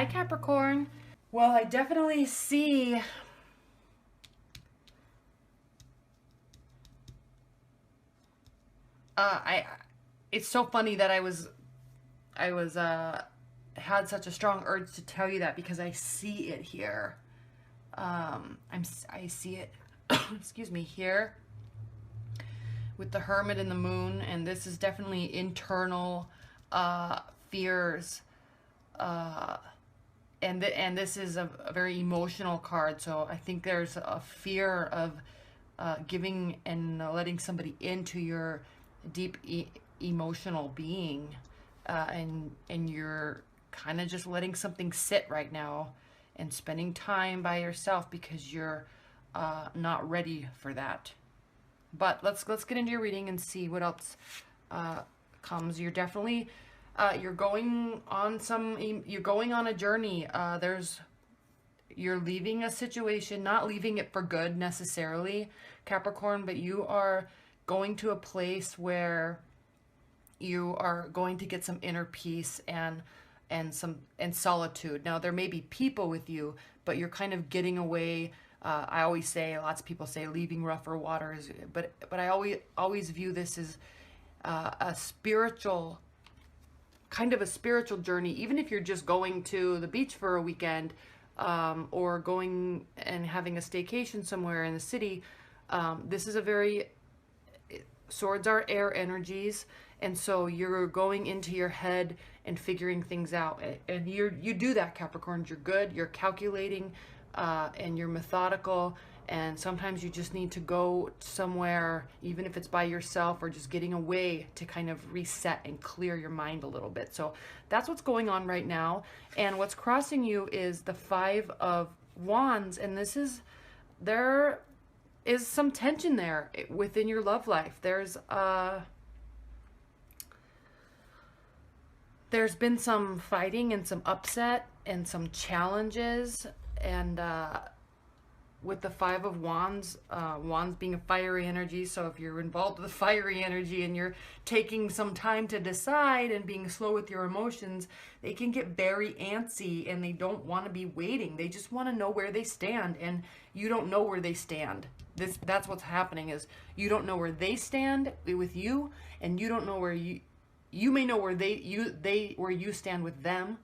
Hi, Capricorn. Well, I definitely see it's so funny that I had such a strong urge to tell you that because I see it here. I see it excuse me, here with the Hermit and the Moon, and this is definitely internal fears, and this is a very emotional card. So I think there's a fear of giving and letting somebody into your deep emotional being, and you're kind of just letting something sit right now and spending time by yourself because you're not ready for that. But let's get into your reading and see what else comes. You're definitely you're going on a journey. You're leaving a situation, not leaving it for good necessarily, Capricorn, but you are going to a place where you are going to get some inner peace and solitude. Now there may be people with you, but you're kind of getting away. I always say, lots of people say leaving rougher waters, but I always view this as a spiritual, kind of a spiritual journey. Even if you're just going to the beach for a weekend, or going and having a staycation somewhere in the city, this is a very, swords are air energies, and so you're going into your head and figuring things out, and you do that, Capricorn. You're good, you're calculating, and you're methodical, and sometimes you just need to go somewhere, even if it's by yourself or just getting away, to kind of reset and clear your mind a little bit. So that's what's going on right now. And what's crossing you is the Five of Wands, and there is some tension there within your love life. There's been some fighting and some upset and some challenges, and with the Five of Wands, Wands being a fiery energy, so if you're involved with fiery energy and you're taking some time to decide and being slow with your emotions, they can get very antsy and they don't want to be waiting. They just want to know where they stand, and you don't know where they stand. That's what's happening, is you don't know where they stand with you, and you don't know where you may know where where you stand with them,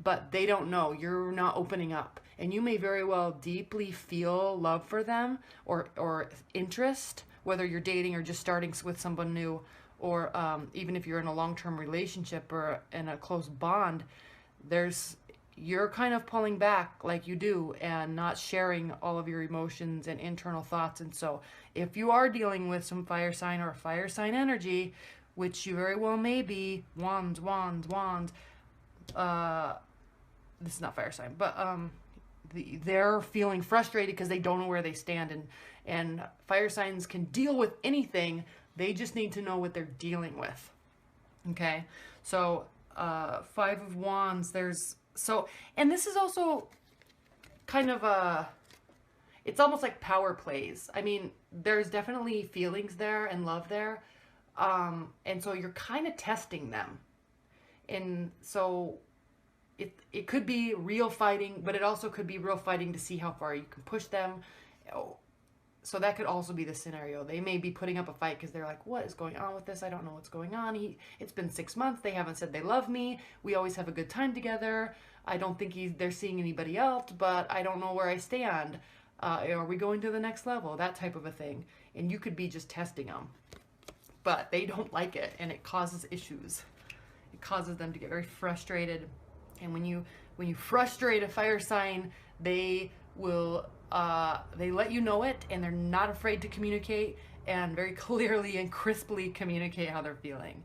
but they don't know. You're not opening up, and you may very well deeply feel love for them or interest, whether you're dating or just starting with someone new, or even if you're in a long-term relationship or in a close bond. You're kind of pulling back like you do and not sharing all of your emotions and internal thoughts. And so if you are dealing with some fire sign or fire sign energy, which you very well may be, Wands, this is not fire sign, but they're feeling frustrated because they don't know where they stand, and fire signs can deal with anything. They just need to know what they're dealing with. Okay, so Five of Wands, and this is also kind of it's almost like power plays. I mean, there's definitely feelings there and love there, and so you're kind of testing them, and so it could be real fighting, but it also could be real fighting to see how far you can push them. So that could also be the scenario. They may be putting up a fight because they're like, what is going on with this? I don't know what's going on. It's been 6 months. They haven't said they love me. We always have a good time together. I don't think they're seeing anybody else, but I don't know where I stand. Are we going to the next level? That type of a thing. And you could be just testing them. But they don't like it, and it causes issues. It causes them to get very frustrated. And when you frustrate a fire sign, they will they let you know it, and they're not afraid to communicate, and very clearly and crisply communicate how they're feeling.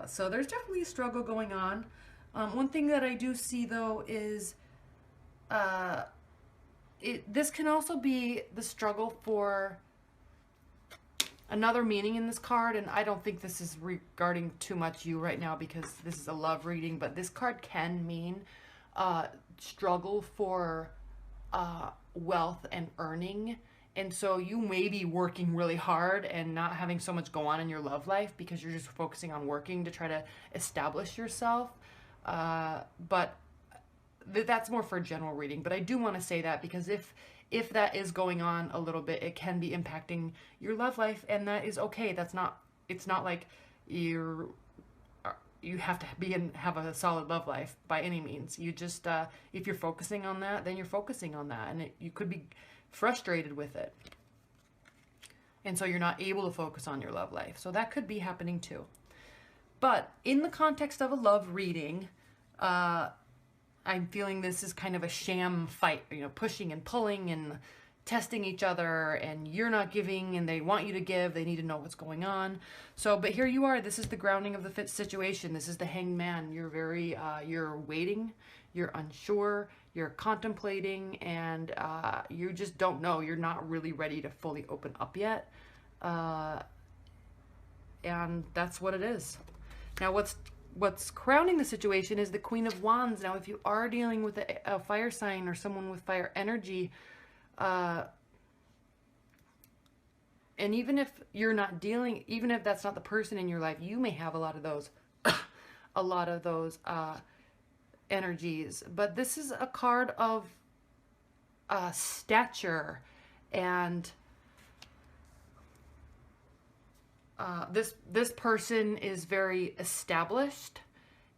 So there's definitely a struggle going on. One thing that I do see though is this can also be the struggle for another meaning in this card, and I don't think this is regarding too much you right now because this is a love reading, but this card can mean struggle for wealth and earning. And so you may be working really hard and not having so much go on in your love life because you're just focusing on working to try to establish yourself. But that's more for a general reading, but I do want to say that because if that is going on a little bit, it can be impacting your love life, and that is okay. It's not like you have to have a solid love life by any means. You just, if you're focusing on that, then you're focusing on that, and you could be frustrated with it. And so you're not able to focus on your love life. So that could be happening too. But in the context of a love reading, I'm feeling this is kind of a sham fight, you know, pushing and pulling and testing each other, and you're not giving and they want you to give. They need to know what's going on. So, but here you are. This is the grounding of the fit situation. This is the Hanged Man. You're very, you're waiting, you're unsure, you're contemplating, and you just don't know. You're not really ready to fully open up yet. And that's what it is. Now, what's crowning the situation is the Queen of Wands. Now, if you are dealing with a fire sign or someone with fire energy, and even if you're not dealing, even if that's not the person in your life, you may have a lot of those, energies. But this is a card of stature, and this person is very established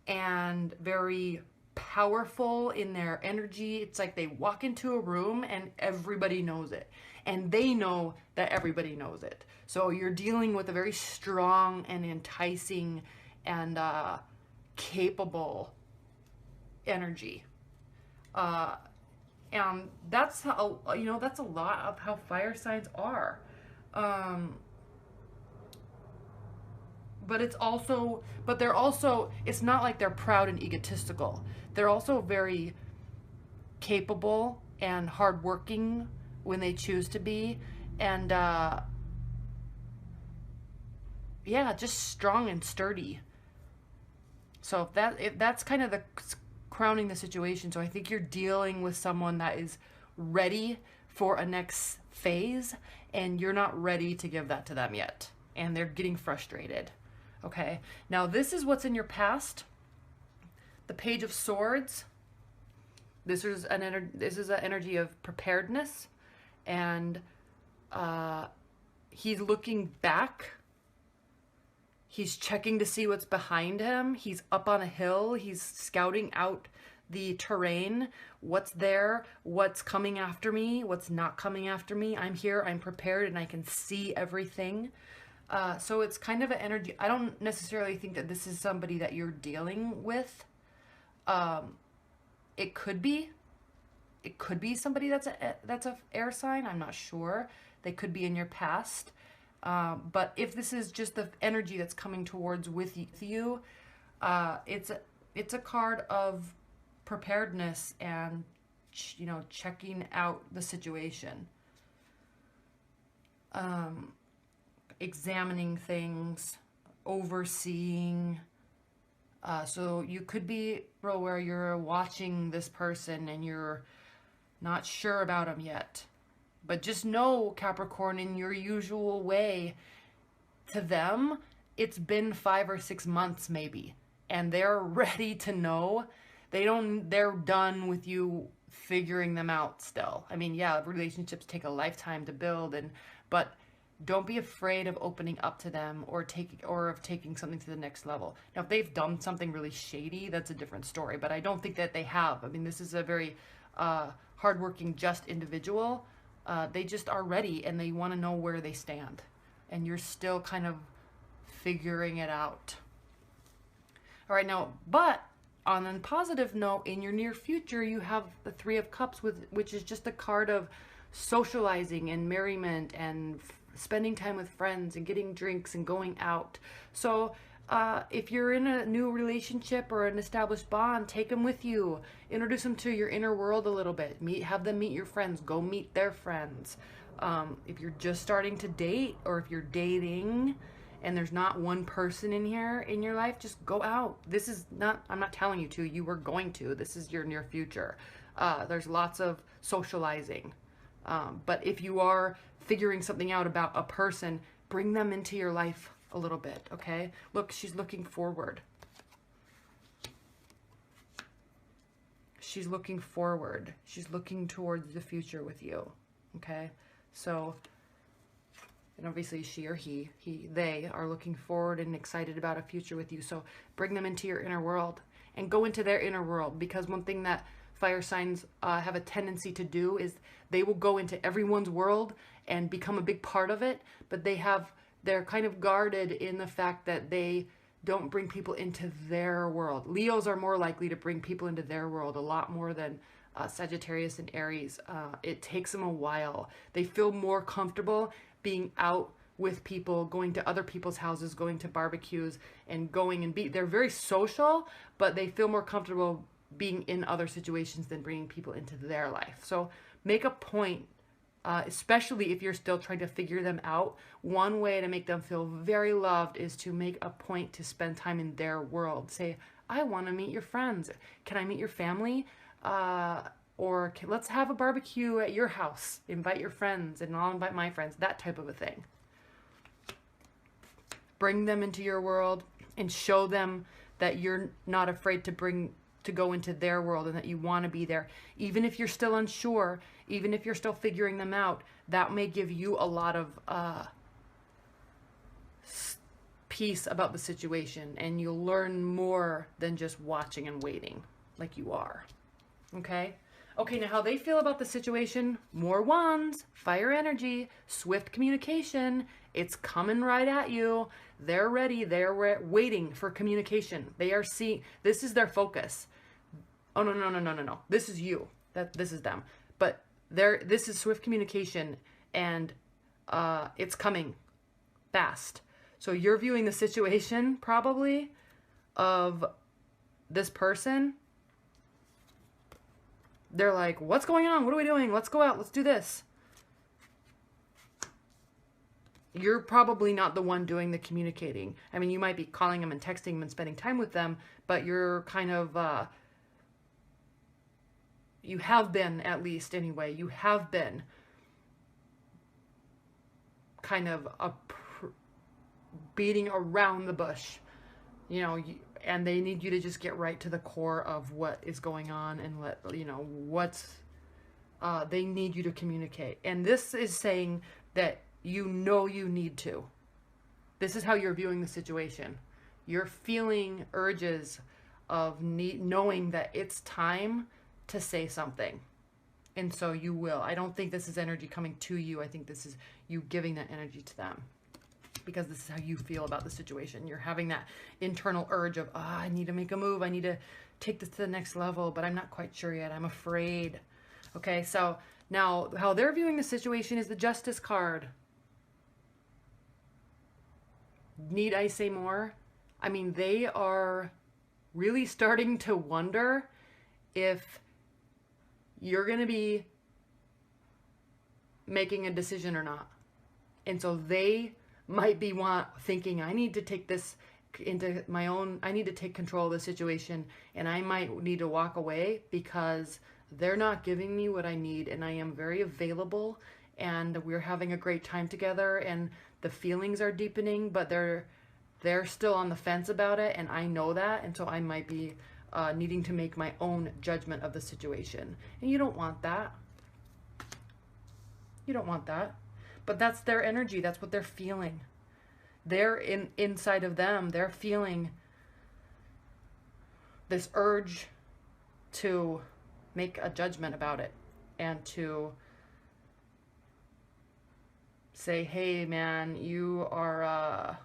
and very powerful in their energy. It's like they walk into a room and everybody knows it, and they know that everybody knows it. So you're dealing with a very strong and enticing and capable energy, and that's how, you know, that's a lot of how fire signs are. But it's also, but they're also, it's not like they're proud and egotistical. They're also very capable and hardworking when they choose to be, and yeah, just strong and sturdy. So if that's kind of the crowning the situation. So I think you're dealing with someone that is ready for a next phase, and you're not ready to give that to them yet, and they're getting frustrated. Okay, now this is what's in your past. The Page of Swords. This is an energy of preparedness, and he's looking back. He's checking to see what's behind him. He's up on a hill. He's scouting out the terrain. What's there? What's coming after me? What's not coming after me? I'm here. I'm prepared, and I can see everything. So it's kind of an energy. I don't necessarily think that this is somebody that you're dealing with. It could be somebody that's a air sign. I'm not sure. They could be in your past. But if this is just the energy that's coming towards with you, it's a card of preparedness and, you know, checking out the situation. Examining things, overseeing. So you could be where you're watching this person and you're not sure about them yet. But just know, Capricorn, in your usual way, to them, it's been 5 or 6 months maybe, and they're ready to know. They're done with you figuring them out still. I mean, yeah, relationships take a lifetime to build, but don't be afraid of opening up to them or of taking something to the next level. Now, if they've done something really shady, that's a different story, but I don't think that they have. I mean, this is a very hardworking, just individual. They just are ready, and they want to know where they stand, and you're still kind of figuring it out. All right, now, but on a positive note, in your near future, you have the Three of Cups, which is just a card of socializing and merriment and spending time with friends and getting drinks and going out. So if you're in a new relationship or an established bond, take them with you. Introduce them to your inner world a little bit. Have them meet your friends. Go meet their friends. If you're just starting to date, or if you're dating and there's not one person in here in your life, just go out. This is not, I'm not telling you to, you were going to. This is your near future. There's lots of socializing. But if you are figuring something out about a person, bring them into your life a little bit, okay? Look, she's looking forward. she's looking forward. She's looking towards the future with you. Okay? So, and obviously she or they are looking forward and excited about a future with you. So bring them into your inner world and go into their inner world, because one thing that fire signs have a tendency to do is they will go into everyone's world and become a big part of it, but they're kind of guarded in the fact that they don't bring people into their world. Leos are more likely to bring people into their world a lot more than Sagittarius and Aries. It takes them a while. They feel more comfortable being out with people, going to other people's houses, going to barbecues, and they're very social, but they feel more comfortable being in other situations than bringing people into their life. So make a point, especially if you're still trying to figure them out. One way to make them feel very loved is to make a point to spend time in their world. Say, I want to meet your friends. Can I meet your family? Let's have a barbecue at your house. Invite your friends and I'll invite my friends. That type of a thing. Bring them into your world and show them that you're not afraid to go into their world and that you want to be there. Even if you're still unsure, even if you're still figuring them out, that may give you a lot of peace about the situation, and you'll learn more than just watching and waiting like you are. Okay? Okay, now how they feel about the situation: more wands, fire energy, swift communication. It's coming right at you. They're ready. They're waiting for communication. They are seeing, this is their focus. Oh, no. This is you. This is them. But this is swift communication, and it's coming fast. So you're viewing the situation probably of this person. They're like, what's going on? What are we doing? Let's go out. Let's do this. You're probably not the one doing the communicating. I mean, you might be calling them and texting them and spending time with them, but you're kind of, you have been, at least anyway, you have been kind of beating around the bush, you know, and they need you to just get right to the core of what is going on and they need you to communicate. And this is saying that you know you need to. This is how you're viewing the situation. You're feeling urges of knowing that it's time to say something. And so you will. I don't think this is energy coming to you. I think this is you giving that energy to them, because this is how you feel about the situation. You're having that internal urge of, I need to make a move. I need to take this to the next level, but I'm not quite sure yet. I'm afraid. Okay, so now how they're viewing the situation is the Justice card. Need I say more? I mean, they are really starting to wonder if you're going to be making a decision or not. And so they might be thinking, I need to take this into my own, I need to take control of the situation, and I might need to walk away because they're not giving me what I need, and I am very available, and we're having a great time together, and the feelings are deepening, but they're still on the fence about it, and I know that, and so I might be needing to make my own judgment of the situation. And you don't want that. You don't want that. But that's their energy. That's what they're feeling. They're inside of them. They're feeling this urge to make a judgment about it and to say, hey, man, you are a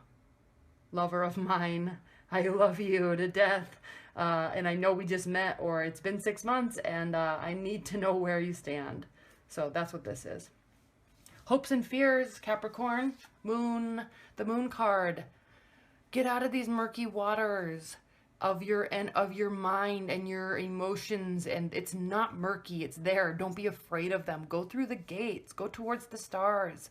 lover of mine. I love you to death. And I know we just met, or it's been 6 months, and I need to know where you stand. So that's what this is. Hopes and fears, Capricorn. Moon, the Moon card. Get out of these murky waters of your mind and your emotions, and it's not murky. It's there. Don't be afraid of them. Go through the gates. Go towards the stars.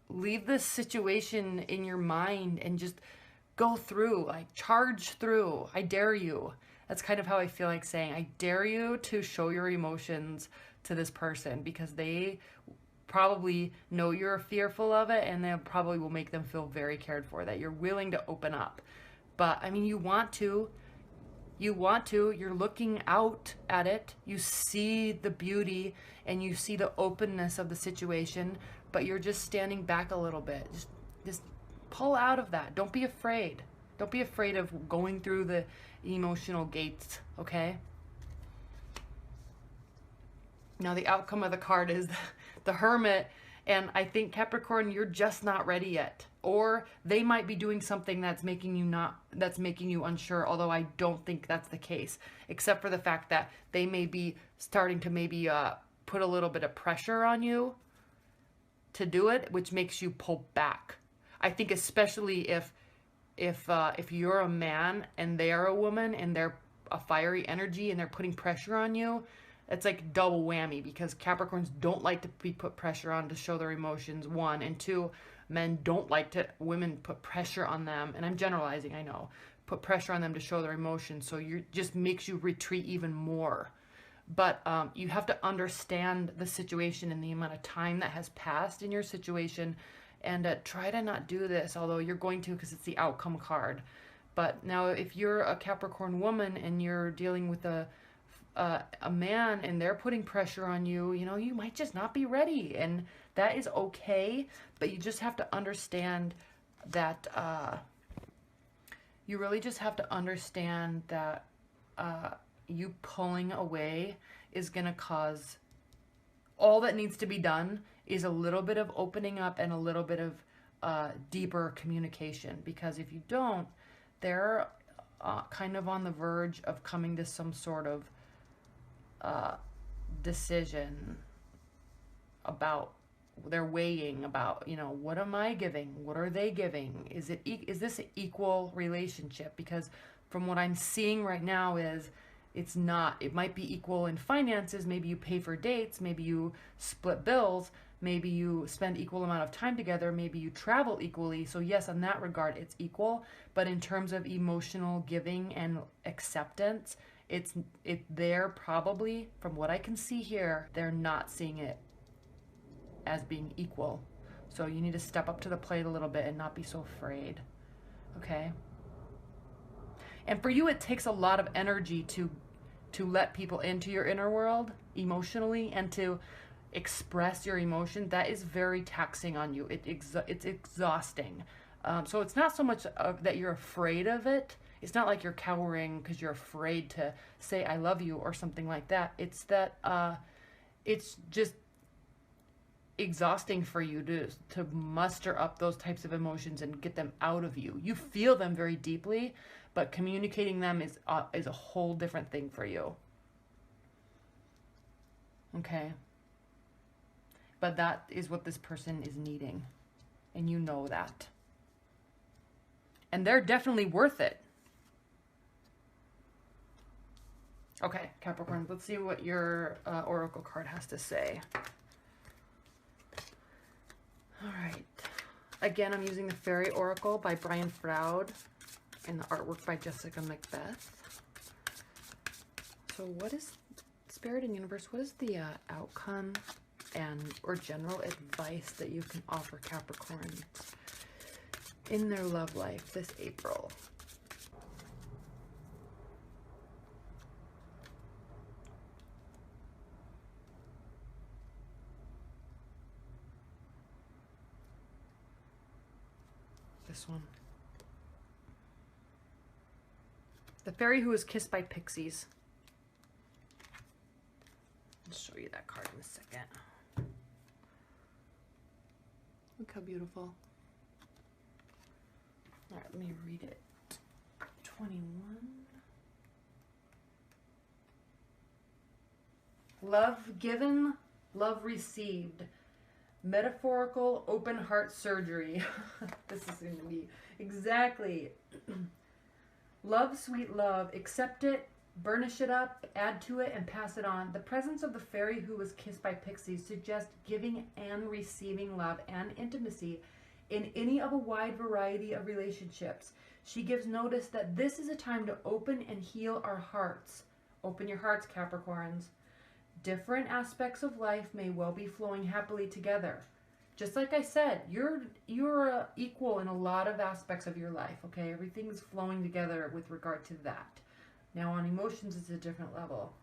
Leave this situation in your mind and just go through, like charge through. I dare you. That's kind of how I feel like saying, I dare you to show your emotions to this person, because they probably know you're fearful of it, and they probably will make them feel very cared for, that you're willing to open up. But I mean, you want to You want to, you're looking out at it, you see the beauty and you see the openness of the situation, but you're just standing back a little bit. Just pull out of that. Don't be afraid. Don't be afraid of going through the emotional gates, okay? Now the outcome of the card is the Hermit, and I think Capricorn, you're just not ready yet. Or they might be doing something that's making you unsure, although I don't think that's the case, except for the fact that they may be starting to maybe put a little bit of pressure on you to do it, which makes you pull back. I think especially if you're a man and they are a woman and they're a fiery energy and they're putting pressure on you, it's like double whammy, because Capricorns don't like to be put pressure on to show their emotions, one, and two, men don't like to women put pressure on them, and I'm generalizing, I know, put pressure on them to show their emotions, so you just makes you retreat even more. But you have to understand the situation and the amount of time that has passed in your situation, and try to not do this, although you're going to, because it's the outcome card. But now if you're a Capricorn woman and you're dealing with a man and they're putting pressure on you, you know, you might just not be ready, and that is okay. But you just have to understand that you really just have to understand that you pulling away is going to cause, all that needs to be done is a little bit of opening up and a little bit of deeper communication, because if you don't, they're kind of on the verge of coming to some sort of decision about, they're weighing about, you know, what am I giving? What are they giving? Is this an equal relationship? Because from what I'm seeing right now is it's not. It might be equal in finances. Maybe you pay for dates. Maybe you split bills. Maybe you spend equal amount of time together. Maybe you travel equally. So yes, in that regard, it's equal. But in terms of emotional giving and acceptance, they're probably, from what I can see here, they're not seeing it as being equal. So you need to step up to the plate a little bit and not be so afraid. Okay? And for you, it takes a lot of energy to let people into your inner world emotionally and to express your emotion. That is very taxing on you. It's exhausting. So it's not so much that you're afraid of it. It's not like you're cowering because you're afraid to say I love you or something like that. It's that it's just exhausting for you to muster up those types of emotions and get them out of you. You feel them very deeply, but communicating them is a whole different thing for you. Okay? But that is what this person is needing, and you know that. And they're definitely worth it. Okay, Capricorn, let's see what your oracle card has to say. All right. Again, I'm using the Fairy Oracle by Brian Froud and the artwork by Jessica Macbeth. So what is, Spirit and Universe, what is the outcome or general advice that you can offer Capricorns in their love life this April? This one. The fairy who was kissed by pixies. I'll show you that card in a second. Look how beautiful. All right, let me read it. 21. Love given, love received. Metaphorical open heart surgery. This is going to be exactly. Love, sweet love. Accept it, burnish it up, add to it, and pass it on. The presence of the fairy who was kissed by pixies suggests giving and receiving love and intimacy in any of a wide variety of relationships. She gives notice that this is a time to open and heal our hearts. Open your hearts, Capricorns. Different aspects of life may well be flowing happily together. Just like I said, you're equal in a lot of aspects of your life, okay? Everything's flowing together with regard to that. Now on emotions, it's a different level.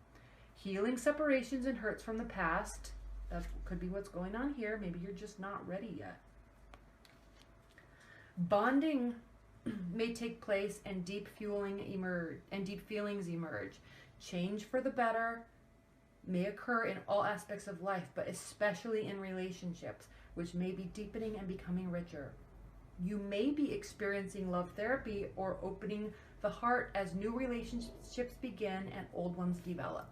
Healing separations and hurts from the past. That could be what's going on here. Maybe you're just not ready yet. Bonding may take place and deep feelings emerge. Change for the better may occur in all aspects of life, but especially in relationships, which may be deepening and becoming richer. You may be experiencing love therapy or opening the heart as new relationships begin and old ones develop.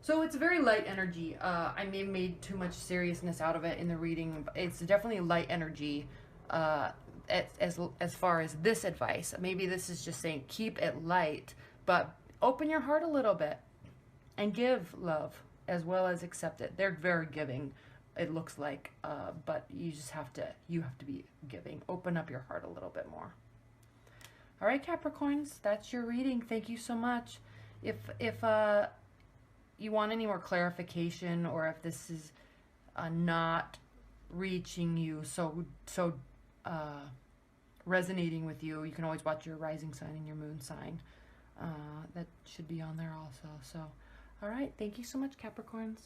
So it's very light energy. I may have made too much seriousness out of it in the reading, but it's definitely light energy as far as this advice. Maybe this is just saying keep it light, but open your heart a little bit and give love as well as accept it. They're very giving, it looks like, but you just have to be giving. Open up your heart a little bit more. All right, Capricorns, that's your reading. Thank you so much. If you want any more clarification, or if this is not reaching you, so resonating with you, you can always watch your rising sign and your moon sign. That should be on there also. So, all right, thank you so much, Capricorns.